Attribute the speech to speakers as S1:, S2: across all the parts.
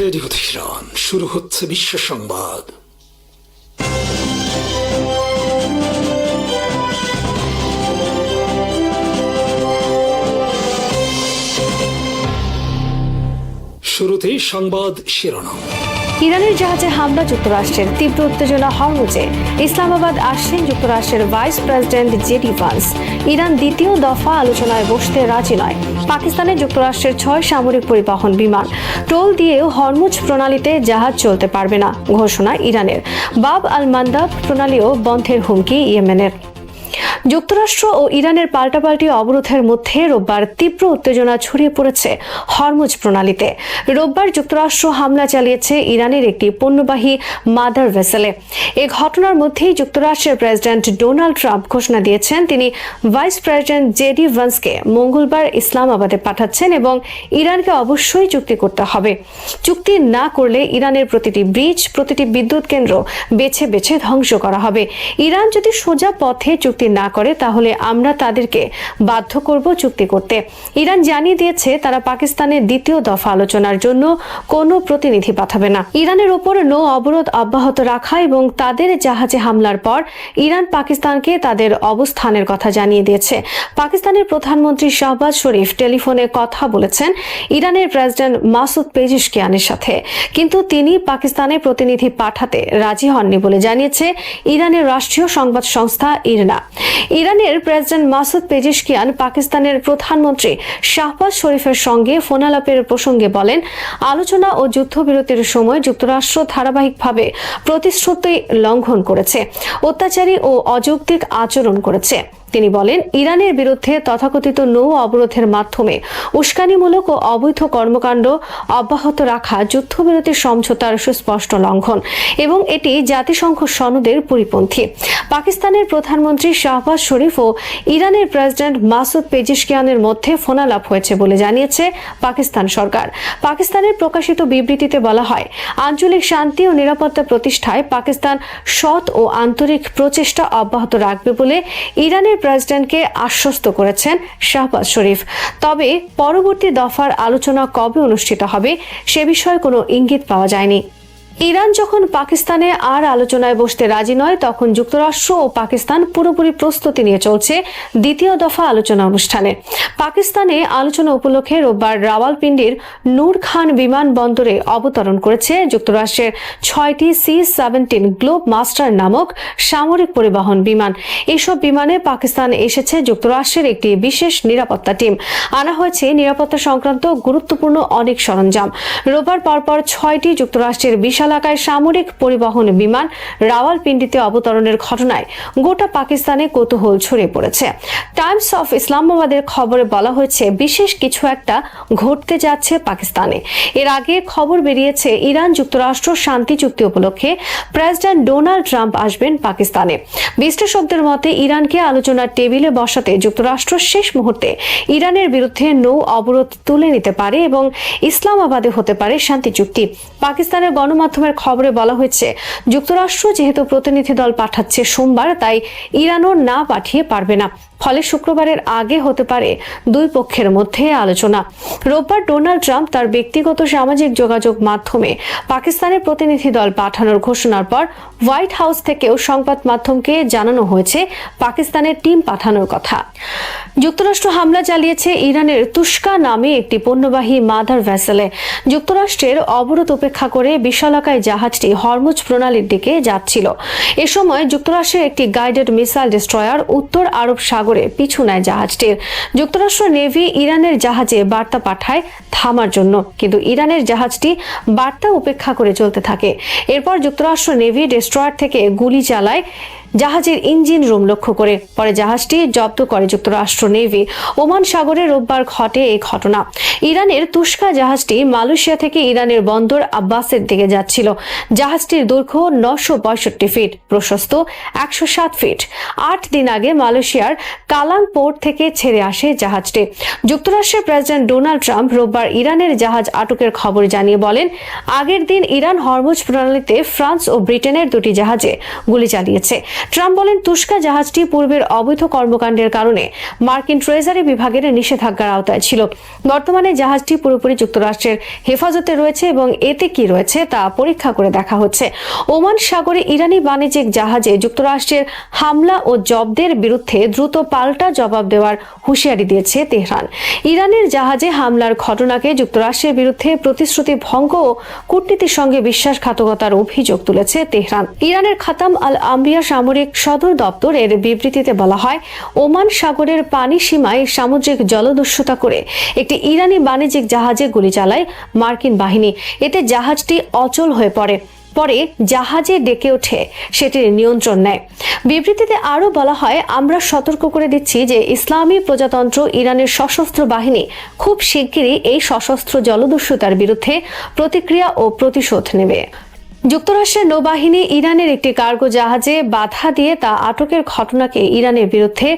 S1: Radio Tehran, শুরু হচ্ছে বিশ্ব সংবাদ। শুরুতেই সংবাদ শিরোনাম।
S2: ইরানের জাহাজে হামলা, যুক্তরাষ্ট্রের তীব্র উত্তেজনা হরমুজে। ইসলামাবাদ আসছেন যুক্তরাষ্ট্রের vice president JD Vance. Iran দ্বিতীয় দফা আলোচনায় বসতে রাজি নয়। পাকিস্তানে যুক্তরাষ্ট্রের 6 সামরিক পরিবহন বিমান। টোল দিয়েও হরমুজ প্রণালীতে জাহাজ চলতে পারবে না, ঘোষণা ইরানের। বাব আল মান্দাব প্রণালীও বন্ধের হুমকি ইয়েমেনের। যুক্তরাষ্ট্র ও ইরানের পাল্টাপাল্টি অবরোধের মধ্যে রোববার তীব্র উত্তেজনা ছড়িয়ে পড়েছে হরমুজ প্রণালীতে। রোববার যুক্তরাষ্ট্র হামলা চালিয়েছে ইরানের একটি পণ্যবাহী মাদার ভেসেলে। এ ঘটনার মধ্যেই যুক্তরাষ্ট্রের প্রেসিডেন্ট ডোনাল্ড ট্রাম্প ঘোষণা দিয়েছেন তিনি ভাইস প্রেসিডেন্ট জেডি ভান্সকে মঙ্গলবার ইসলামাবাদে পাঠাচ্ছেন এবং ইরানকে অবশ্যই চুক্তি করতে হবে। চুক্তি না করলে ইরানের প্রতিটি ব্রিজ, প্রতিটি বিদ্যুৎ কেন্দ্র বেছে বেছে ধ্বংস করা হবে। ইরান যদি সোজা পথে চুক্তি না করে তাহলে আমরা তাদেরকে বাধ্য করব চুক্তি করতে। ইরান জানিয়ে দিয়েছে তারা পাকিস্তানের দ্বিতীয় দফা আলোচনার জন্য কোনো প্রতিনিধি পাঠাবে না। ইরানের ওপর নৌ অবরোধ অব্যাহত রাখা এবং তাদের জাহাজে হামলার পর ইরান পাকিস্তানকে তাদের অবস্থানের কথা জানিয়ে দিয়েছে। পাকিস্তানের প্রধানমন্ত্রী শাহবাজ শরীফ টেলিফোনে কথা বলেছেন ইরানের প্রেসিডেন্ট মাসুদ পেজিশকিয়ানের সাথে, কিন্তু তিনি পাকিস্তানে প্রতিনিধি পাঠাতে রাজি হননি বলে জানিয়েছে ইরানের রাষ্ট্রীয় সংবাদ সংস্থা ইরনা। ইরানের প্রেসিডেন্ট মাসুদ পেজিশকিয়ান পাকিস্তানের প্রধানমন্ত্রী শাহবাজ শরীফের সঙ্গে ফোনালাপের প্রসঙ্গে বলেন, আলোচনা ও যুদ্ধবিরতির সময় যুক্তরাষ্ট্র ধারাবাহিকভাবে প্রতিশ্রুতি লঙ্ঘন করেছে, অত্যাচারী ও অযৌক্তিক আচরণ করেছে। তিনি বলেন, ইরানের বিরুদ্ধে তথাকথিত নৌ অবরোধের মাধ্যমে উস্কানিমূলক ও অবৈধ কর্মকাণ্ড অব্যাহত রাখা যুদ্ধবিরতি সমঝোতার সুস্পষ্ট লঙ্ঘন এবং এটি জাতিসংঘ সনদের পরিপন্থী। পাকিস্তানের প্রধানমন্ত্রী শাহবাজ শরীফ ও ইরানের প্রেসিডেন্ট মাসুদ পেজিশকিয়ানের মধ্যে ফোনালাপ হয়েছে বলে জানিয়েছে পাকিস্তান সরকার। পাকিস্তানের প্রকাশিত বিবৃতিতে বলা হয়, আঞ্চলিক শান্তি ও নিরাপত্তা প্রতিষ্ঠায় পাকিস্তান সৎ ও আন্তরিক প্রচেষ্টা অব্যাহত রাখবে বলে ইরানের প্রেসিডেন্টকে আশ্বস্ত করেছেন শাহবাজ শরীফ। তবে পরবর্তী দফার আলোচনা কবে অনুষ্ঠিত হবে সে বিষয়ে কোনো ইঙ্গিত পাওয়া যায়নি। ইরান যখন পাকিস্তানে আর আলোচনায় বসতে রাজি নয়, তখন যুক্তরাষ্ট্র ও পাকিস্তান পুরোপুরি প্রস্তুতি নিয়ে চলছে দ্বিতীয় দফা আলোচনা অনুষ্ঠানে। পাকিস্তানে আলোচনা উপলক্ষে রোববার রাওয়ালপিন্ডির নূর খান বিমানবন্দরে অবতরণ করেছে যুক্তরাষ্ট্রের 6টি C-17 গ্লোব মাস্টার নামক সামরিক পরিবহন বিমান। এসব বিমানে পাকিস্তান এসেছে যুক্তরাষ্ট্রের একটি বিশেষ নিরাপত্তা টিম। আনা হয়েছে নিরাপত্তা সংক্রান্ত গুরুত্বপূর্ণ অনেক সরঞ্জাম। রোববার পরপর 6টি যুক্তরাষ্ট্রের বিশাল এলাকায় সামরিক পরিবহন বিমান রাওয়ালপিন্ডিতে অবতরণের ঘটনায় গোটা পাকিস্তানে কৌতূহল ছড়িয়ে পড়েছে। টাইমস অফ ইসলামাবাদের খবরে বলা হয়েছে, বিশেষ কিছু একটা ঘটতে যাচ্ছে পাকিস্তানে। এর আগে খবর বেরিয়েছে ইরান যুক্তরাষ্ট্র শান্তি চুক্তি উপলক্ষে প্রেসিডেন্ট ডোনাল্ড ট্রাম্প আসবেন পাকিস্তানে। বিশ্লেষকদের মতে ইরানকে আলোচনার টেবিলে বসাতে যুক্তরাষ্ট্র শেষ মুহূর্তে ইরানের বিরুদ্ধে নৌ অবরোধ তুলে নিতে পারে এবং ইসলামাবাদে হতে পারে শান্তি চুক্তি। পাকিস্তানের গণমাধ্যমের খবরে বলা হয়েছে, যুক্তরাষ্ট্র যেহেতু প্রতিনিধি দল পাঠাচ্ছে সোমবার, তাই ইরানও না পাঠিয়ে পারবে না। ফলে শুক্রবারের আগে হতে পারে দুই পক্ষের মধ্যে আলোচনা। রোববার ডোনাল্ড ট্রাম্প তার ব্যক্তিগত সামাজিক যোগাযোগ মাধ্যমে পাকিস্তানের প্রতিনিধি দল পাঠানোর ঘোষণার পর হোয়াইট হাউস থেকেও সংবাদ মাধ্যমকে জানানো হয়েছে পাকিস্তানের টিম পাঠানোর কথা। যুক্তরাষ্ট্র হামলা চালিয়েছে ইরানের তুস্কা নামে একটি পণ্যবাহী মাদার ভেসেলে। যুক্তরাষ্ট্রের অবরোধ উপেক্ষা করে বিশালাকায় জাহাজটি হরমুজ প্রণালীর দিকে যাচ্ছিল। এ সময় যুক্তরাষ্ট্রের একটি গাইডেড মিসাইল ডেস্ট্রয়ার উত্তর আরব সাগরে পিছু নেয় জাহাজটির। যুক্তরাষ্ট্র নেভি ইরানের জাহাজে বার্তা পাঠায় থামার জন্য, কিন্তু ইরানের জাহাজটি বার্তা উপেক্ষা করে চলতে থাকে। এরপর যুক্তরাষ্ট্র নেভি ডেস্ট্রয়ার থেকে গুলি চালায় জাহাজের ইঞ্জিন রুম লক্ষ্য করে। পরে জাহাজটি জব্দ করে যুক্তরাষ্ট্র নেভি। ওমান সাগরে রোববার ঘটে এই ঘটনা। ইরানের তুস্কা জাহাজটি মালয়েশিয়া থেকে ইরানের বন্দর আব্বাসের দিকে যাচ্ছিল। জাহাজটির দৈর্ঘ্য 965 ফিট, প্রশস্ত 107 ফিট। 8 দিন আগে মালয়েশিয়ার কালাং পোর্ট থেকে ছেড়ে আসে জাহাজটি। যুক্তরাষ্ট্রের প্রেসিডেন্ট ডোনাল্ড ট্রাম্প রোববার ইরানের জাহাজ আটকের খবর জানিয়ে বলেন, আগের দিন ইরান হরমুজ প্রণালীতে ফ্রান্স ও ব্রিটেনের দুটি জাহাজে গুলি চালিয়েছে। ট্রাম্প বলেন তুস্কা জাহাজটি পূর্বের অবৈধ কর্মকাণ্ডের কারণে মার্কিন ট্রেজারি বিভাগের নিষেধাজ্ঞার আওতায় ছিল। বর্তমানে জাহাজটি পুরোপুরি যুক্তরাষ্ট্রের হেফাজতে রয়েছে এবং এতে কি রয়েছে তা পরীক্ষা করে দেখা হচ্ছে। ওমান সাগরে ইরানি বাণিজ্যিক জাহাজে যুক্তরাষ্ট্রের হামলা ও জব্দের বিরুদ্ধে দ্রুত পাল্টা জবাব দেওয়ার হুঁশিয়ারি দিয়েছে তেহরান। ইরানের জাহাজে হামলার ঘটনাকে যুক্তরাষ্ট্রের বিরুদ্ধে প্রতিশ্রুতি ভঙ্গ ও কূটনীতির সঙ্গে বিশ্বাসঘাতকতার অভিযোগ তুলেছে তেহরান। ইরানের খাতাম আল আম্বিয়া সামরিক সদর দপ্তরের বিবৃতিতে বলা হয়, ওমান সাগরের পানি সীমায় সামুদ্রিক জলদস্যুতা করে একটি ইরানি বাণিজ্যিক জাহাজে গুলি চালায় মার্কিন বাহিনী। এতে জাহাজটি অচল হয়ে পড়ে। পরে জাহাজে ডেকে ওঠে সেটির নিয়ন্ত্রণ নেয়। বিবৃতিতে আরও বলা হয়, আমরা সতর্ক করে দিচ্ছি যে ইসলামী প্রজাতন্ত্র ইরানের সশস্ত্র বাহিনী খুব শিগগিরই এই সশস্ত্র জলদস্যুতার বিরুদ্ধে প্রতিক্রিয়া ও প্রতিশোধ নেবে। যুক্তরাষ্ট্রের নৌবাহিনী ইরানের একটি কার্গো জাহাজে বাধা দিয়ে তা আটকের ঘটনাকে ইরানের বিরুদ্ধে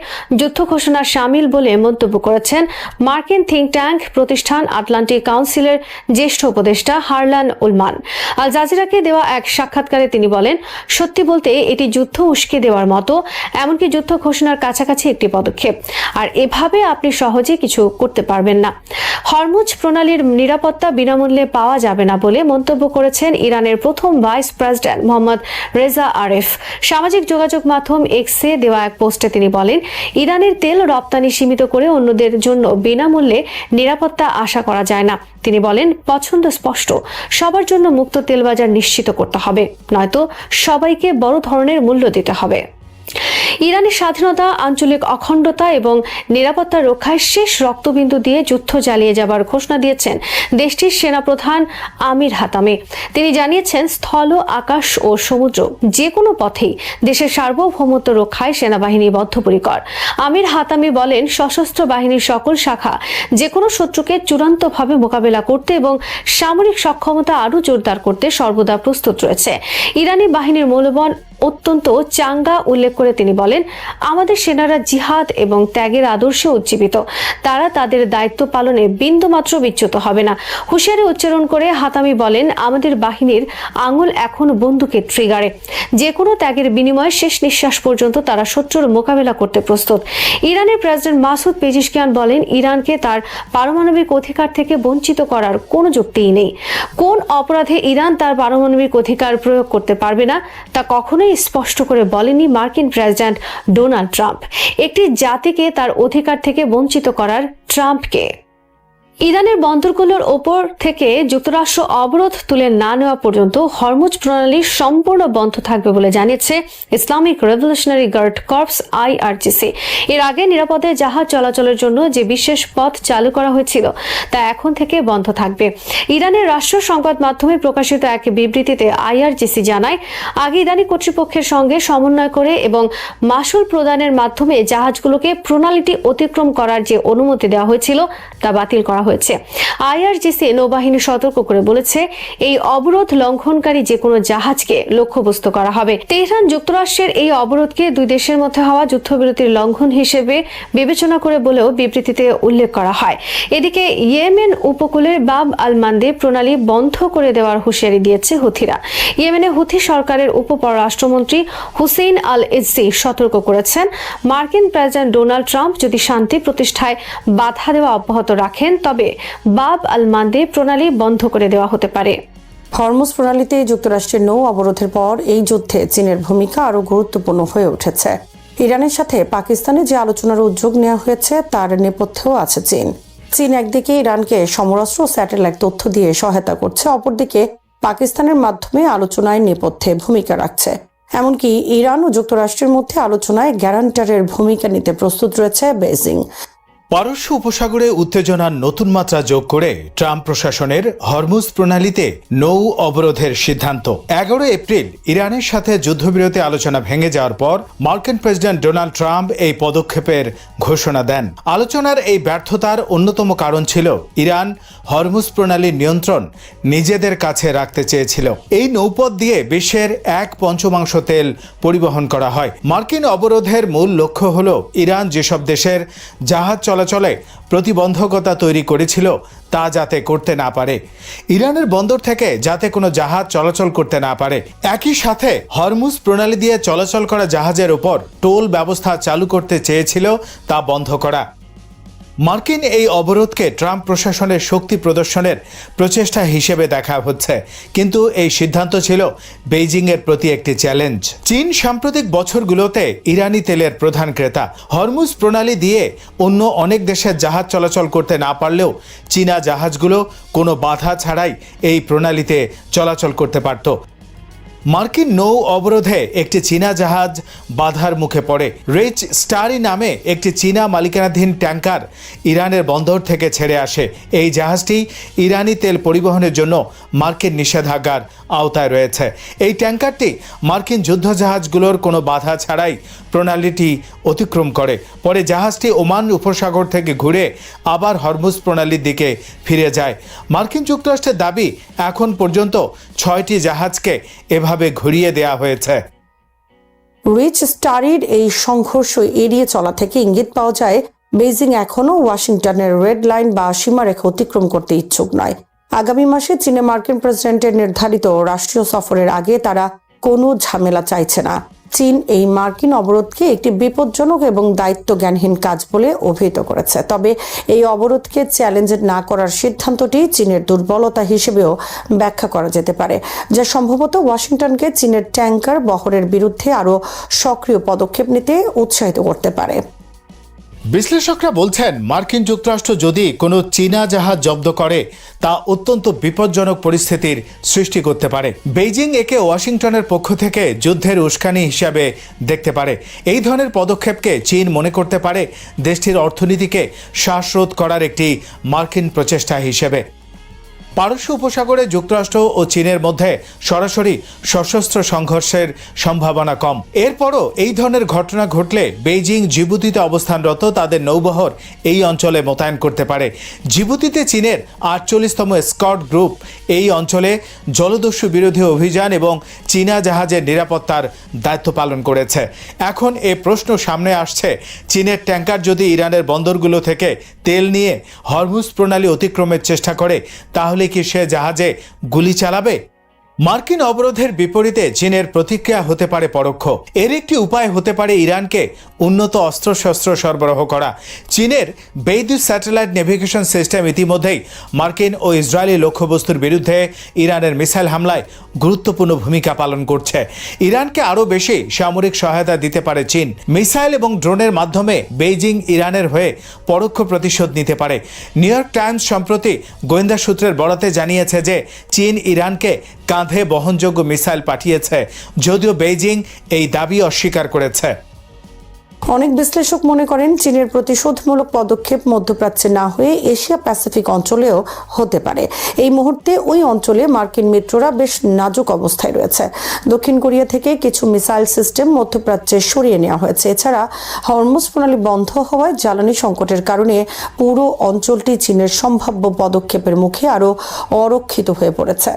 S2: যুদ্ধ ঘোষণার শামিল বলে মন্তব্য করেছেন মার্কিন থিঙ্ক ট্যাঙ্ক প্রতিষ্ঠান আটলান্টিক কাউন্সিলের জ্যেষ্ঠ উপদেষ্টা হারলান উলমান। আল জাজিরাকে দেওয়া এক সাক্ষাৎকারে তিনি বলেন, সত্যি বলতে এটি যুদ্ধ উস্কে দেওয়ার মতো, এমনকি যুদ্ধ ঘোষণার কাছাকাছি একটি পদক্ষেপ। আর এভাবে আপনি সহজে কিছু করতে পারবেন না। হরমুজ প্রণালীর নিরাপত্তা বিনামূল্যে পাওয়া যাবে না বলে মন্তব্য করেছেন ইরানের প্রথম ভাইস প্রেসিডেন্ট মোহাম্মদ রেজা আরেফ। সামাজিক যোগাযোগ মাধ্যম এক্সে দেওয়া এক পোস্টে তিনি বলেন, ইরানের তেল রপ্তানি সীমিত করে অন্যদের জন্য বিনামূল্যে নিরাপত্তা আশা করা যায় না। তিনি বলেন, পছন্দ স্পষ্ট, সবার জন্য মুক্ত তেল বাজার নিশ্চিত করতে হবে, নয়তো সবাইকে বড় ধরনের মূল্য দিতে হবে। ইরানের স্বাধীনতা, আঞ্চলিক অখণ্ডতা এবং নিরাপত্তা রক্ষায় শেষ রক্তবিন্দু দিয়ে যুদ্ধ চালিয়ে যাবার ঘোষণা দিয়েছেন দেশটির সেনাপ্রধান আমির হাতামি। তিনি জানিয়েছেন, স্থল, আকাশ ও সমুদ্র যে কোনো পথেই দেশের সার্বভৌমত্ব রক্ষায় সেনাবাহিনী বদ্ধপরিকর। আমির হাতামি বলেন, সশস্ত্র বাহিনীর সকল শাখা যে কোনো শত্রুকে চূড়ান্তভাবে মোকাবেলা করতে এবং সামরিক সক্ষমতা আরও জোরদার করতে সর্বদা প্রস্তুত রয়েছে। ইরানি বাহিনীর মূল্যবান অত্যন্ত চাঙ্গা উল্লেখ করে তিনি বলেন, আমাদের সেনারা জিহাদ এবং ত্যাগের আদর্শে উজ্জীবিত। তারা তাদের দায়িত্ব পালনে বিন্দুমাত্র বিচ্যুত হবে না। হুঁশিয়ারি উচ্চারণ করে হাতামি বলেন, আমাদের বাহিনীর আঙুল এখন বন্দুকের ট্রিগারে। যে কোনো ত্যাগের বিনিময়ে শেষ নিঃশ্বাস পর্যন্ত তারা শত্রুর মোকাবেলা করতে প্রস্তুত। ইরানের প্রেসিডেন্ট মাসুদ পেজিশকিয়ান বলেন, ইরানকে তার পারমাণবিক অধিকার থেকে বঞ্চিত করার কোনো যুক্তিই নেই। কোন অপরাধে ইরান তার পারমাণবিক অধিকার প্রয়োগ করতে পারবে না তা কখনোই স্পষ্ট করে বলেনি মার্কিন প্রেসিডেন্ট ডোনাল্ড ট্রাম্প। একটি জাতিকে তার অধিকার থেকে বঞ্চিত করার ট্রাম্পকে। ইরানের বন্দরগুলোর ওপর থেকে যুক্তরাষ্ট্র অবরোধ তুলে না নেওয়া পর্যন্ত হরমুজ প্রণালী সম্পূর্ণ বন্ধ থাকবে বলে জানিয়েছে Islamic Revolutionary Guard Corps IRGC। এর আগে নিরাপদে জাহাজ চলাচলের জন্য যে বিশেষ পথ চালু করা হয়েছিল তা এখন থেকে বন্ধ থাকবে। ইরানের রাষ্ট্র সংবাদ মাধ্যমে প্রকাশিত এক বিবৃতিতে IRGC জানায়, আগে ইরানি কর্তৃপক্ষের সঙ্গে সমন্বয় করে এবং মাসুল প্রদানের মাধ্যমে জাহাজগুলোকে প্রণালীটি অতিক্রম করার যে অনুমতি দেওয়া হয়েছিল তা বাতিল করা হয়েছে। IRGC নৌবাহিনী সতর্ক করে বলেছে, এই অবরোধ লঙ্ঘনকারী যে কোনো জাহাজকে লক্ষ্যবস্তু করা হবে। তেহরান যুক্তরাষ্ট্রের এই অবরোধকে দুই দেশের মধ্যে হওয়া যুদ্ধবিরতির লঙ্ঘন হিসেবে বিবেচনা করে বলেও বিবৃতিতে উল্লেখ করা হয়। এদিকে ইয়েমেন উপকূলের বাব আল মান্দেব প্রণালী বন্ধ করে দেওয়ার হুঁশিয়ারি দিয়েছে হুথিরা। ইয়েমেনে হুথি সরকারের উপপররাষ্ট্রমন্ত্রী হুসেইন আল ইজ্জি সতর্ক করেছেন, মার্কিন প্রেসিডেন্ট ডোনাল্ড ট্রাম্প যদি শান্তি প্রতিষ্ঠায় বাধা দেওয়া অব্যাহত রাখেন তবে বাব আল মান্দেব প্রণালী বন্ধ করে দেওয়া হতে পারে।
S3: হরমুজ প্রণালীতে যুক্তরাষ্ট্রের নৌ অবরোধের পর এই যুদ্ধে চীনের ভূমিকা আরও গুরুত্বপূর্ণ হয়ে উঠেছে। ইরানের সাথে পাকিস্তানে যে আলোচনার উদ্যোগ নেওয়া হয়েছে তার নেপথ্যেও আছে চীন। চীন একদিকে ইরানকে সমরাস্ত্র স্যাটেলাইট তথ্য দিয়ে সহায়তা করছে, অপরদিকে পাকিস্তানের মাধ্যমে আলোচনায় নেপথ্যে ভূমিকা রাখছে। এমনকি ইরান ও যুক্তরাষ্ট্রের মধ্যে আলোচনায় গ্যারান্টারের ভূমিকা নিতে প্রস্তুত রয়েছে বেইজিং।
S4: পারস্য উপসাগরে উত্তেজনার নতুন মাত্রা যোগ করে ট্রাম্প প্রশাসনের হরমুজ প্রণালীতে নৌ অবরোধের সিদ্ধান্ত। 11 এপ্রিল ইরানের সাথে যুদ্ধবিরতি আলোচনা ভেঙে যাওয়ার পর মার্কিন প্রেসিডেন্ট ডোনাল্ড ট্রাম্প এই পদক্ষেপের ঘোষণা দেন। আলোচনার এই ব্যর্থতার অন্যতম কারণ ছিল ইরান হরমুজ প্রণালীর নিয়ন্ত্রণ নিজেদের কাছে রাখতে চেয়েছিল। এই নৌপথ দিয়ে বিশ্বের 1/5 তেল পরিবহন করা হয়। মার্কিন অবরোধের মূল লক্ষ্য হল ইরান যেসব দেশের জাহাজ চলাচলে প্রতিবন্ধকতা তৈরি করেছিল তা যাতে করতে না পারে, ইরানের বন্দর থেকে যাতে কোনো জাহাজ চলাচল করতে না পারে, একই সাথে হরমুজ প্রণালী দিয়ে চলাচল করা জাহাজের উপর টোল ব্যবস্থা চালু করতে চেয়েছিল তা বন্ধ করা। মার্কিন এই অবরোধকে ট্রাম্প প্রশাসনের শক্তি প্রদর্শনের প্রচেষ্টা হিসেবে দেখা হচ্ছে, কিন্তু এই সিদ্ধান্ত ছিল বেইজিংয়ের প্রতি একটি চ্যালেঞ্জ। চীন সাম্প্রতিক বছরগুলোতে ইরানি তেলের প্রধান ক্রেতা। হরমুজ প্রণালী দিয়ে অন্য অনেক দেশের জাহাজ চলাচল করতে না পারলেও চীনা জাহাজগুলো কোনো বাধা ছাড়াই এই প্রণালীতে চলাচল করতে পারত। মার্কিন নৌ অবরোধে একটি চীনা জাহাজ বাধার মুখে পড়ে। রিচ স্টারি নামে একটি চীনা মালিকানাধীন ট্যাঙ্কার ইরানের বন্দর থেকে ছেড়ে আসে। এই জাহাজটি ইরানি তেল পরিবহনের জন্য মার্কিন নিষেধাজ্ঞার আওতায় রয়েছে। এই ট্যাঙ্কারটি মার্কিন যুদ্ধজাহাজগুলোর কোনো বাধা ছাড়াই প্রণালীটি অতিক্রম করে। পরে জাহাজটি ওমান উপসাগর থেকে ঘুরে আবার হরমুজ প্রণালীর দিকে ফিরে যায়। মার্কিন যুক্তরাষ্ট্রের দাবি, এখন পর্যন্ত 6টি জাহাজকে এভাবে ঘুরিয়ে দেওয়া হয়েছে।
S3: রিচ স্টারির এই সংঘর্ষ এড়িয়ে চলা থেকে ইঙ্গিত পাওয়া যায় বেইজিং এখনও ওয়াশিংটনের রেড লাইন বা সীমারেখা অতিক্রম করতে ইচ্ছুক নয়। আগামী মাসে চীনে মার্কিন প্রেসিডেন্টের নির্ধারিত রাষ্ট্রীয় সফরের আগে তারা কোনো ঝামেলা চাইছে না। চীন এই মার্কিন অবরোধকে একটি বিপজ্জনক এবং দায়িত্বজ্ঞানহীন কাজ বলে অভিহিত করেছে। তবে এই অবরোধকে চ্যালেঞ্জ না করার সিদ্ধান্তটি চীনের দুর্বলতা হিসেবেও ব্যাখ্যা করা যেতে পারে, যা সম্ভবত ওয়াশিংটনকে চীনের ট্যাঙ্কার বহরের বিরুদ্ধে আরও সক্রিয় পদক্ষেপ নিতে উৎসাহিত করতে পারে।
S4: বিশ্লেষকরা বলছেন, মার্কিন যুক্তরাষ্ট্র যদি কোনো চীনা জাহাজ জব্দ করে তা অত্যন্ত বিপজ্জনক পরিস্থিতির সৃষ্টি করতে পারে। বেইজিং একে ওয়াশিংটনের পক্ষ থেকে যুদ্ধের উস্কানি হিসাবে দেখতে পারে। এই ধরনের পদক্ষেপকে চীন মনে করতে পারে দেশটির অর্থনীতিকে শ্বাসরোধ করার একটি মার্কিন প্রচেষ্টা হিসেবে। পারস্য উপসাগরে যুক্তরাষ্ট্র ও চীনের মধ্যে সরাসরি সশস্ত্র সংঘর্ষের সম্ভাবনা কম। এরপরও এই ধরনের ঘটনা ঘটলে বেইজিং জিবুতিতে অবস্থানরত তাদের নৌবহর এই অঞ্চলে মোতায়েন করতে পারে। জিবুতিতে চীনের 48তম স্কট গ্রুপ এই অঞ্চলে জলদস্যু বিরোধী অভিযান এবং চীনা জাহাজের নিরাপত্তার দায়িত্ব পালন করেছে। এখন এ প্রশ্ন সামনে আসছে, চীনের ট্যাঙ্কার যদি ইরানের বন্দরগুলো থেকে তেল নিয়ে হরমুজ প্রণালী অতিক্রমের চেষ্টা করে, তাহলে কি সে জাহাজে গুলি চালাবে? মার্কিন অবরোধের বিপরীতে চীনের প্রতিক্রিয়া হতে পারে পরোক্ষ। এর একটি উপায় হতে পারে ইরানকে উন্নত অস্ত্রশস্ত্র সরবরাহ করা। চীনের বেইদুস স্যাটেলাইট নেভিগেশন সিস্টেম ইতিমধ্যেই মার্কিন ও ইসরায়েলি লক্ষ্যবস্তুর বিরুদ্ধে ইরানের মিসাইল হামলায় গুরুত্বপূর্ণ ভূমিকা পালন করছে। ইরানকে আরও বেশি সামরিক সহায়তা দিতে পারে চীন। মিসাইল এবং ড্রোনের মাধ্যমে বেইজিং ইরানের হয়ে পরোক্ষ প্রতিশোধ নিতে পারে। নিউ ইয়র্ক টাইমস সম্প্রতি গোয়েন্দা সূত্রের বরাতে জানিয়েছে যে চীন ইরানকে কাঁধে বহনযোগ্য মিসাইল পাঠিয়েছে, যদিও বেইজিং এই দাবি অস্বীকার করেছে।
S3: অনেক বিশ্লেষক মনে করেন চীনের প্রতিশোধমূলক পদক্ষেপ মধ্যপ্রাচ্যে না হয়ে এশিয়া প্যাসিফিক অঞ্চলেও হতে পারে। এই মুহূর্তে ওই অঞ্চলে মার্কিন মিত্ররা বেশ নাজুক অবস্থায় রয়েছে। দক্ষিণ কোরিয়া থেকে কিছু মিসাইল সিস্টেম মধ্যপ্রাচ্যে সরিয়ে নেওয়া হয়েছে। এছাড়া হরমুজ প্রণালী বন্ধ হওয়ায় জ্বালানি সংকটের কারণে পুরো অঞ্চলটি চীনের সম্ভাব্য পদক্ষেপের মুখে আরও অরক্ষিত হয়ে পড়েছে।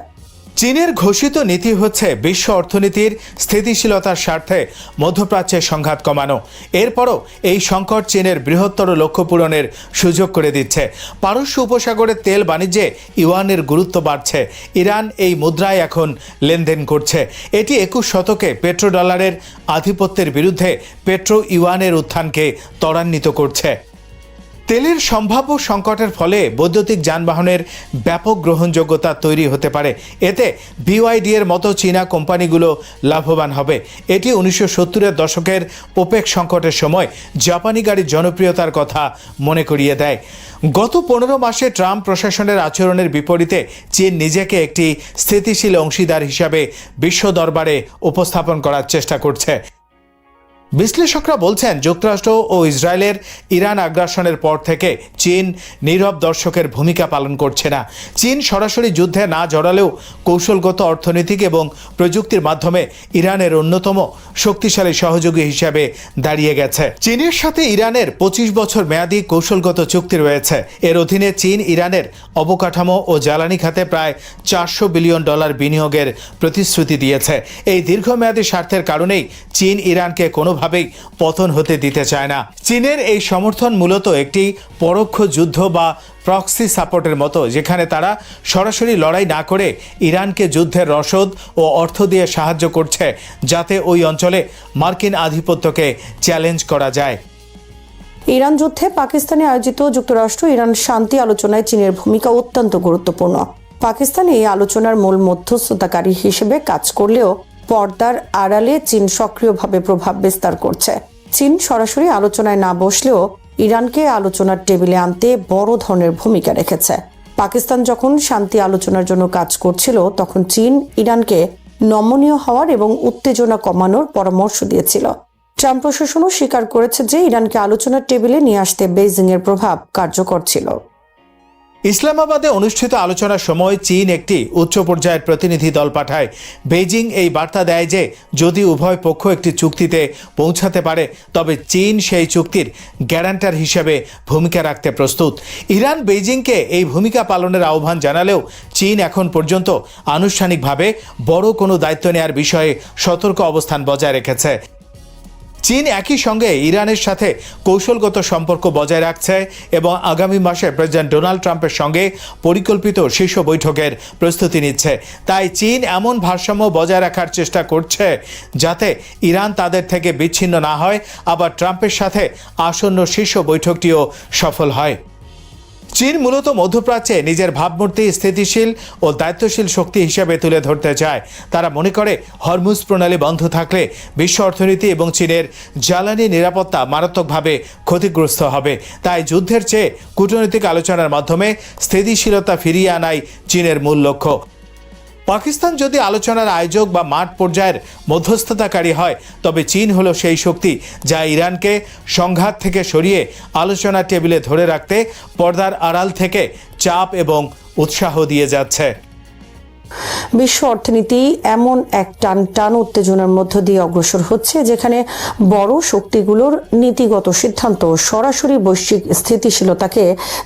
S4: চীনের ঘোষিত নীতি হচ্ছে বিশ্ব অর্থনীতির স্থিতিশীলতার স্বার্থে মধ্যপ্রাচ্যের সংঘাত কমানো। এরপরও এই সংকট চীনের বৃহত্তর লক্ষ্য পূরণের সুযোগ করে দিচ্ছে। পারস্য উপসাগরের তেল বাণিজ্যে ইউয়ানের গুরুত্ব বাড়ছে। ইরান এই মুদ্রায় এখন লেনদেন করছে। এটি 21 শতকে পেট্রোডলারের আধিপত্যের বিরুদ্ধে পেট্রো ইউয়ানের উত্থানকে ত্বরান্বিত করছে। তেলের সম্ভাব্য সংকটের ফলে বৈদ্যুতিক যানবাহনের ব্যাপক গ্রহণযোগ্যতা তৈরি হতে পারে। এতে বিওয়াইডি এর মতো চীনা কোম্পানিগুলো লাভবান হবে। এটি 1970-এর দশকের ওপেক সংকটের সময় জাপানি গাড়ির জনপ্রিয়তার কথা মনে করিয়ে দেয়। গত 15 মাসে ট্রাম্প প্রশাসনের আচরণের বিপরীতে চীন নিজেকে একটি স্থিতিশীল অংশীদার হিসাবে বিশ্ব দরবারে উপস্থাপন করার চেষ্টা করছে। বিশ্লেষকরা বলছেন, যুক্তরাষ্ট্র ও ইসরায়েলের ইরান আগ্রাসনের পর থেকে চীন নীরব দর্শকের ভূমিকা পালন করছে না। চীন সরাসরি যুদ্ধে না জড়ালেও কৌশলগত, অর্থনৈতিক এবং প্রযুক্তির মাধ্যমে ইরানের অন্যতম শক্তিশালী সহযোগী হিসেবে দাঁড়িয়ে গেছে। চীনের সাথে ইরানের 25 বছর মেয়াদী কৌশলগত চুক্তি রয়েছে। এর অধীনে চীন ইরানের অবকাঠামো ও জ্বালানি খাতে প্রায় $400 বিলিয়ন বিনিয়োগের প্রতিশ্রুতি দিয়েছে। এই দীর্ঘমেয়াদী স্বার্থের কারণেই চীন ইরানকে কোনো কোনোভাবেই পতন হতে দিতে চায় না। চীনের এই সমর্থন মূলত একটি পরোক্ষ যুদ্ধ বা প্রক্সি সাপোর্টের মতো, যেখানে তারা সরাসরি লড়াই না করে ইরানকে যুদ্ধের রসদ ও অর্থ দিয়ে সাহায্য করছে, যাতে ওই অঞ্চলে মার্কিন আধিপত্যকে চ্যালেঞ্জ করা যায়।
S3: ইরান যুদ্ধে পাকিস্তানে আয়োজিত যুক্তরাষ্ট্র ইরান শান্তি আলোচনায় চীনের ভূমিকা অত্যন্ত গুরুত্বপূর্ণ। পাকিস্তান এই আলোচনার মূল মধ্যস্থতাকারী হিসেবে কাজ করলেও পর্দার আড়ালে চীন সক্রিয়ভাবে প্রভাব বিস্তার করছে। চীন সরাসরি আলোচনায় না বসলেও ইরানকে আলোচনার টেবিলে আনতে বড় ধরনের ভূমিকা রেখেছে। পাকিস্তান যখন শান্তি আলোচনার জন্য কাজ করছিল, তখন চীন ইরানকে নমনীয় হওয়ার এবং উত্তেজনা কমানোর পরামর্শ দিয়েছিল। ট্রাম্প প্রশাসনও স্বীকার করেছে যে ইরানকে আলোচনার টেবিলে নিয়ে আসতে বেইজিং এর প্রভাব কার্যকর ছিল।
S4: ইসলামাবাদে অনুষ্ঠিত আলোচনার সময় চীন একটি উচ্চ পর্যায়ের প্রতিনিধি দল পাঠায়। বেইজিং এই বার্তা দেয় যে যদি উভয় পক্ষ একটি চুক্তিতে পৌঁছাতে পারে, তবে চীন সেই চুক্তির গ্যারান্টার হিসেবে ভূমিকা রাখতে প্রস্তুত। ইরান বেইজিংকে এই ভূমিকা পালনের আহ্বান জানালেও চীন এখন পর্যন্ত আনুষ্ঠানিকভাবে বড় কোনো দায়িত্ব নেওয়ার বিষয়ে সতর্ক অবস্থান বজায় রেখেছে। চীন একই সঙ্গে ইরানের সাথে কৌশলগত সম্পর্ক বজায় রাখছে এবং আগামী মাসে প্রেসিডেন্ট ডোনাল্ড ট্রাম্পের সঙ্গে পরিকল্পিত শীর্ষ বৈঠকের প্রস্তুতি নিচ্ছে। তাই চীন এমন ভারসাম্য বজায় রাখার চেষ্টা করছে যাতে ইরান তাদের থেকে বিচ্ছিন্ন না হয়, আবার ট্রাম্পের সাথে আসন্ন শীর্ষ বৈঠকটিও সফল হয়। চীন মূলত মধ্যপ্রাচ্যে নিজের ভাবমূর্তি স্থিতিশীল ও দায়িত্বশীল শক্তি হিসেবে তুলে ধরতে চায়। তারা মনে করে হরমুজ প্রণালী বন্ধ থাকলে বিশ্ব অর্থনীতি এবং চীনের জ্বালানি নিরাপত্তা মারাত্মকভাবে ক্ষতিগ্রস্ত হবে। তাই যুদ্ধের চেয়ে কূটনৈতিক আলোচনার মাধ্যমে স্থিতিশীলতা ফিরিয়ে আনাই চীনের মূল লক্ষ্য। পাকিস্তান যদি আলোচনার আয়োজক বা মাঠ পর্যায়ের মধ্যস্থতাকারী হয়, তবে চীন হলো সেই শক্তি যা ইরানকে সংঘাত থেকে সরিয়ে আলোচনার টেবিলে ধরে রাখতে পর্দার আড়াল থেকে চাপ এবং উৎসাহ দিয়ে যাচ্ছে।
S3: বিশ্ব অর্থনীতি এমন এক টান উত্তেজনার মধ্য দিয়ে অগ্রসর হচ্ছে, যেখানে বড় শক্তিগুলোর নীতিগত সিদ্ধান্ত সরাসরি বৈশ্বিক স্থিতিশীলতাকে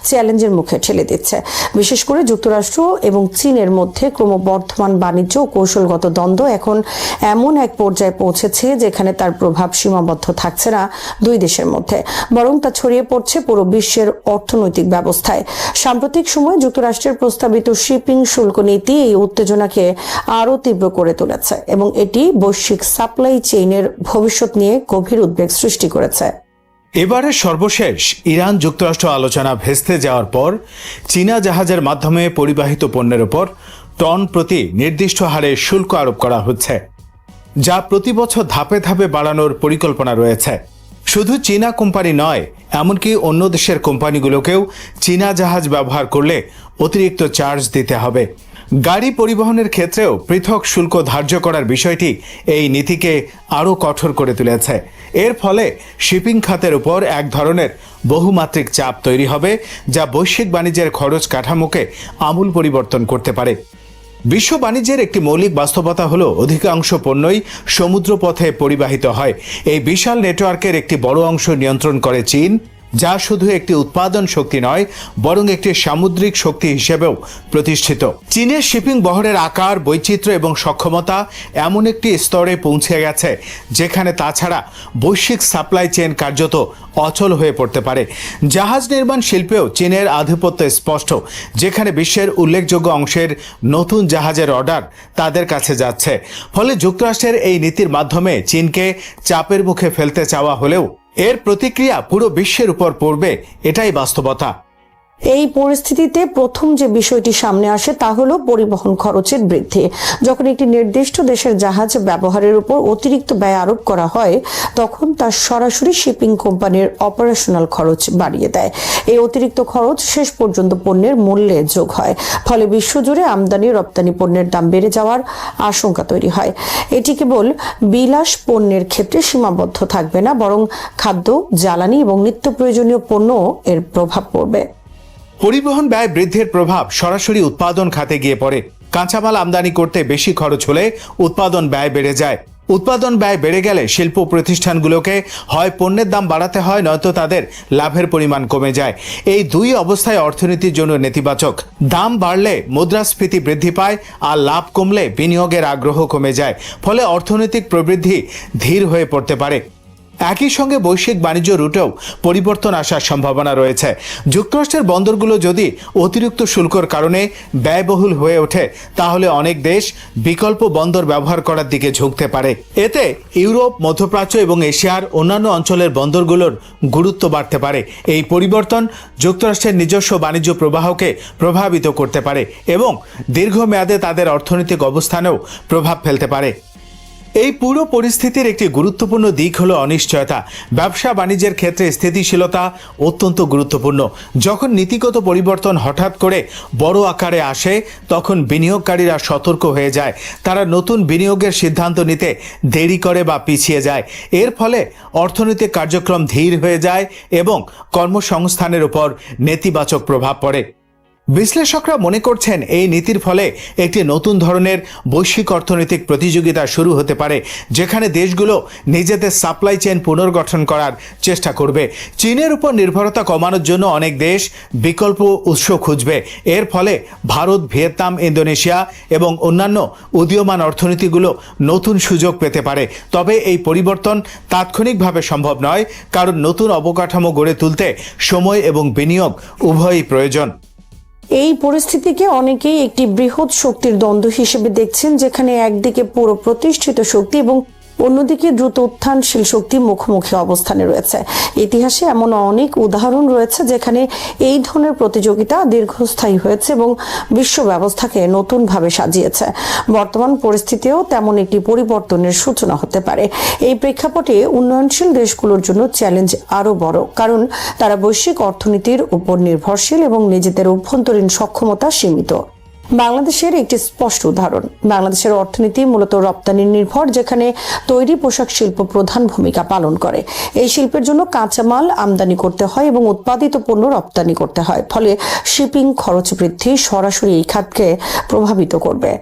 S3: চ্যালেঞ্জের মুখে ঠেলে দিচ্ছে। বিশেষ করে যুক্তরাষ্ট্র এবং চীনের মধ্যে ক্রমবর্ধমান বাণিজ্য ও কৌশলগত দ্বন্দ্ব এখন এমন এক পর্যায়ে পৌঁছেছে যেখানে তার প্রভাব সীমাবদ্ধ থাকছে না দুই দেশের মধ্যে, বরং তা ছড়িয়ে পড়ছে পুরো বিশ্বের অর্থনৈতিক ব্যবস্থায়। সাম্প্রতিক সময়ে যুক্তরাষ্ট্রের প্রস্তাবিত শিপিং শুল্ক নীতি এই উত্তেজনাকে আরও তীব্র করে তুলেছে এবং এটি বৈশ্বিক সাপ্লাই চেইনের ভবিষ্যৎ নিয়ে গভীর উদ্বেগ সৃষ্টি করেছে।
S4: এবারে সর্বশেষ ইরান যুক্তরাষ্ট্র আলোচনা ভেস্তে যাওয়ার পর চীনা জাহাজের মাধ্যমে পরিবাহিত পণ্যের উপর টন প্রতি নির্দিষ্ট হারে শুল্ক আরোপ করা হচ্ছে, যা প্রতি বছর ধাপে ধাপে বাড়ানোর পরিকল্পনা রয়েছে। শুধু চীনা কোম্পানি নয়, এমনকি অন্য দেশের কোম্পানিগুলোকেও চীনা জাহাজ ব্যবহার করলে অতিরিক্ত চার্জ দিতে হবে। গাড়ি পরিবহনের ক্ষেত্রেও পৃথক শুল্ক ধার্য করার বিষয়টি এই নীতিকে আরও কঠোর করে তুলেছে। এর ফলে শিপিং খাতের উপর এক ধরনের বহুমাত্রিক চাপ তৈরি হবে, যা বৈশ্বিক বাণিজ্যের খরচ কাঠামোকে আমূল পরিবর্তন করতে পারে। বিশ্ব বাণিজ্যের একটি মৌলিক বাস্তবতা হলো অধিকাংশ পণ্যই সমুদ্রপথে পরিবাহিত হয়। এই বিশাল নেটওয়ার্কের একটি বড় অংশ নিয়ন্ত্রণ করে চীন, যা শুধু একটি উৎপাদন শক্তি নয়, বরং একটি সামুদ্রিক শক্তি হিসেবেও প্রতিষ্ঠিত। চীনের শিপিং বহরের আকার, বৈচিত্র্য এবং সক্ষমতা এমন একটি স্তরে পৌঁছে গেছে যেখানে তাছাড়া বৈশ্বিক সাপ্লাই চেইন কার্যত অচল হয়ে পড়তে পারে। জাহাজ নির্মাণ শিল্পেও চীনের আধিপত্য স্পষ্ট, যেখানে বিশ্বের উল্লেখযোগ্য অংশের নতুন জাহাজের অর্ডার তাদের কাছে যাচ্ছে। ফলে যুক্তরাষ্ট্রের এই নীতির মাধ্যমে চীনকে চাপের মুখে ফেলতে চাওয়া হলেও এর প্রতিক্রিয়া পুরো বিশ্বের উপর পড়বে, এটাই বাস্তবতা।
S3: এই পরিস্থিতিতে প্রথম যে বিষয়টি সামনে আসে তা হলো পরিবহন খরচের বৃদ্ধি। যখন একটি নির্দিষ্ট দেশের জাহাজ ব্যবহারের উপর অতিরিক্ত ব্যয় আরোপ করা হয়, তখন তা সরাসরি শিপিং কোম্পানির অপারেশনাল খরচ বাড়িয়ে দেয়। এই অতিরিক্ত খরচ শেষ পর্যন্ত পণ্যের মূল্যে যোগ হয়, ফলে বিশ্বজুড়ে আমদানি রপ্তানি পণ্যের দাম বেড়ে যাওয়ার আশঙ্কা তৈরি হয়। এটি কেবল বিলাস পণ্যের ক্ষেত্রে সীমাবদ্ধ থাকবে না, বরং খাদ্য, জ্বালানি এবং নিত্য প্রয়োজনীয় পণ্যও এর প্রভাব পড়বে।
S4: পরিবহন ব্যয় বৃদ্ধির প্রভাব সরাসরি উৎপাদন খাতে গিয়ে পড়ে। কাঁচামাল আমদানি করতে বেশি খরচ হলে উৎপাদন ব্যয় বেড়ে যায়। উৎপাদন ব্যয় বেড়ে গেলে শিল্প প্রতিষ্ঠানগুলোকে হয় পণ্যের দাম বাড়াতে হয়, নয়তো তাদের লাভের পরিমাণ কমে যায়। এই দুই অবস্থায় অর্থনীতির জন্য নেতিবাচক। দাম বাড়লে মুদ্রাস্ফীতি বৃদ্ধি পায়, আর লাভ কমলে বিনিয়োগের আগ্রহ কমে যায়। ফলে অর্থনৈতিক প্রবৃদ্ধি ধীর হয়ে পড়তে পারে। একই সঙ্গে বৈশ্বিক বাণিজ্য রুটেও পরিবর্তন আসার সম্ভাবনা রয়েছে। যুক্তরাষ্ট্রের বন্দরগুলো যদি অতিরিক্ত শুল্কর কারণে ব্যয়বহুল হয়ে ওঠে, তাহলে অনেক দেশ বিকল্প বন্দর ব্যবহার করার দিকে ঝুঁকতে পারে। এতে ইউরোপ, মধ্যপ্রাচ্য এবং এশিয়ার অন্যান্য অঞ্চলের বন্দরগুলোর গুরুত্ব বাড়তে পারে। এই পরিবর্তন যুক্তরাষ্ট্রের নিজস্ব বাণিজ্য প্রবাহকে প্রভাবিত করতে পারে এবং দীর্ঘমেয়াদে তাদের অর্থনৈতিক অবস্থানেও প্রভাব ফেলতে পারে। এই পুরো পরিস্থিতির একটি গুরুত্বপূর্ণ দিক হলো অনিশ্চয়তা। ব্যবসা বাণিজ্যের ক্ষেত্রে স্থিতিশীলতা অত্যন্ত গুরুত্বপূর্ণ। যখন নীতিগত পরিবর্তন হঠাৎ করে বড় আকারে আসে, তখন বিনিয়োগকারীরা সতর্ক হয়ে যায়। তারা নতুন বিনিয়োগের সিদ্ধান্ত নিতে দেরি করে বা পিছিয়ে যায়। এর ফলে অর্থনৈতিক কার্যক্রম ধীর হয়ে যায় এবং কর্মসংস্থানের উপর নেতিবাচক প্রভাব পড়ে। বিশ্লেষকরা মনে করছেন এই নীতির ফলে একটি নতুন ধরনের বৈশ্বিক অর্থনৈতিক প্রতিযোগিতা শুরু হতে পারে, যেখানে দেশগুলো নিজেদের সাপ্লাই চেইন পুনর্গঠন করার চেষ্টা করবে। চীনের উপর নির্ভরতা কমানোর জন্য অনেক দেশ বিকল্প উৎস খুঁজবে। এর ফলে ভারত, ভিয়েতনাম, ইন্দোনেশিয়া এবং অন্যান্য উদীয়মান অর্থনীতিগুলো নতুন সুযোগ পেতে পারে। তবে এই পরিবর্তন তাৎক্ষণিকভাবে সম্ভব নয়, কারণ নতুন অবকাঠামো গড়ে তুলতে সময় এবং বিনিয়োগ উভয়ই প্রয়োজন।
S3: এই পরিস্থিতিকে অনেকেই একটি বৃহৎ শক্তির দ্বন্দ্ব হিসেবে দেখছেন, যেখানে একদিকে পুরো প্রতিষ্ঠিত শক্তি এবং অন্যদিকে দ্রুত উত্থানশীল শক্তি মুখোমুখি অবস্থানে রয়েছে। ইতিহাসে এমন অনেক উদাহরণ রয়েছে যেখানে এই ধরনের প্রতিযোগিতা দীর্ঘস্থায়ী হয়েছে এবং বিশ্ব ব্যবস্থাকে নতুনভাবে সাজিয়েছে। বর্তমান পরিস্থিতিও তেমন একটি পরিবর্তনের সূচনা হতে পারে। এই প্রেক্ষাপটে উন্নয়নশীল দেশগুলোর জন্য চ্যালেঞ্জ আরও বড়, কারণ তারা বৈশ্বিক অর্থনীতির উপর নির্ভরশীল এবং নিজেদের অভ্যন্তরীণ সক্ষমতা সীমিত। বাংলাদেশের একটি স্পষ্ট উদাহরণ। বাংলাদেশের অর্থনীতি মূলত রপ্তানি নির্ভর, যেখানে তৈরি পোশাক শিল্প প্রধান ভূমিকা পালন করে। এই শিল্পের জন্য কাঁচামাল আমদানি করতে হয় এবং উৎপাদিত পণ্য রপ্তানি করতে হয়, ফলে শিপিং খরচ বৃদ্ধি সরাসরি এই খাতকে প্রভাবিত করবে।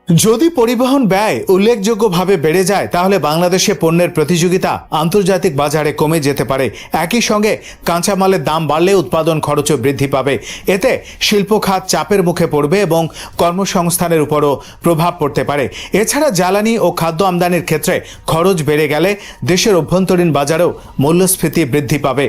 S4: যদি পরিবহন ব্যয় উল্লেখযোগ্যভাবে বেড়ে যায়, তাহলে বাংলাদেশে পণ্যের প্রতিযোগিতা আন্তর্জাতিক বাজারে কমে যেতে পারে। একই সঙ্গে কাঁচামালের দাম বাড়লে উৎপাদন খরচও বৃদ্ধি পাবে। এতে শিল্প খাত চাপের মুখে পড়বে এবং কর্মসংস্থানের উপরও প্রভাব পড়তে পারে। এছাড়া জ্বালানি ও খাদ্য আমদানির ক্ষেত্রে খরচ বেড়ে গেলে দেশের অভ্যন্তরীণ বাজারেও মূল্যস্ফীতি বৃদ্ধি পাবে।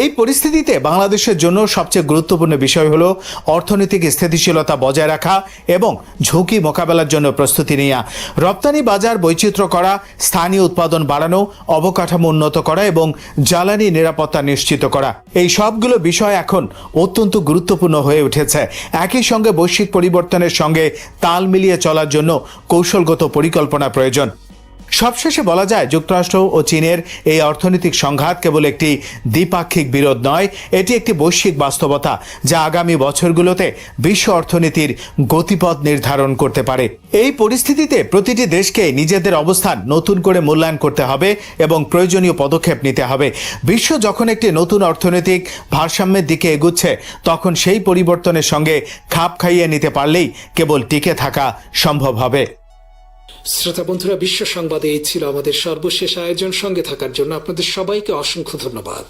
S4: এই পরিস্থিতিতে বাংলাদেশের জন্য সবচেয়ে গুরুত্বপূর্ণ বিষয় হলো অর্থনৈতিক স্থিতিশীলতা বজায় রাখা এবং ঝুঁকি মোকাবেলার জন্য প্রস্তুতি নেওয়া। রপ্তানি বাজার বৈচিত্র্য করা, স্থানীয় উৎপাদন বাড়ানো, অবকাঠামো উন্নত করা এবং জ্বালানি নিরাপত্তা নিশ্চিত করা, এই সবগুলো বিষয় এখন অত্যন্ত গুরুত্বপূর্ণ হয়ে উঠেছে। একই সঙ্গে বৈশ্বিক পরিবর্তনের সঙ্গে তাল মিলিয়ে চলার জন্য কৌশলগত পরিকল্পনা প্রয়োজন। সবশেষে বলা যায়, যুক্তরাষ্ট্র ও চীনের এই অর্থনৈতিক সংঘাত কেবল একটি দ্বিপাক্ষিক বিরোধ নয়, এটি একটি বৈশ্বিক বাস্তবতা যা আগামী বছরগুলোতে বিশ্ব অর্থনীতির গতিপথ নির্ধারণ করতে পারে। এই পরিস্থিতিতে প্রতিটি দেশকে নিজেদের অবস্থান নতুন করে মূল্যায়ন করতে হবে এবং প্রয়োজনীয় পদক্ষেপ নিতে হবে। বিশ্ব যখন একটি নতুন অর্থনৈতিক ভারসাম্যের দিকে এগুচ্ছে, তখন সেই পরিবর্তনের সঙ্গে খাপ খাইয়ে নিতে পারলেই কেবল টিকে থাকা সম্ভব হবে।
S1: শ্রোতা বন্ধুরা, বিশ্ব সংবাদে এই ছিল আমাদের সর্বশেষ আয়োজন। সঙ্গে থাকার জন্য আপনাদের সবাইকে অসংখ্য ধন্যবাদ।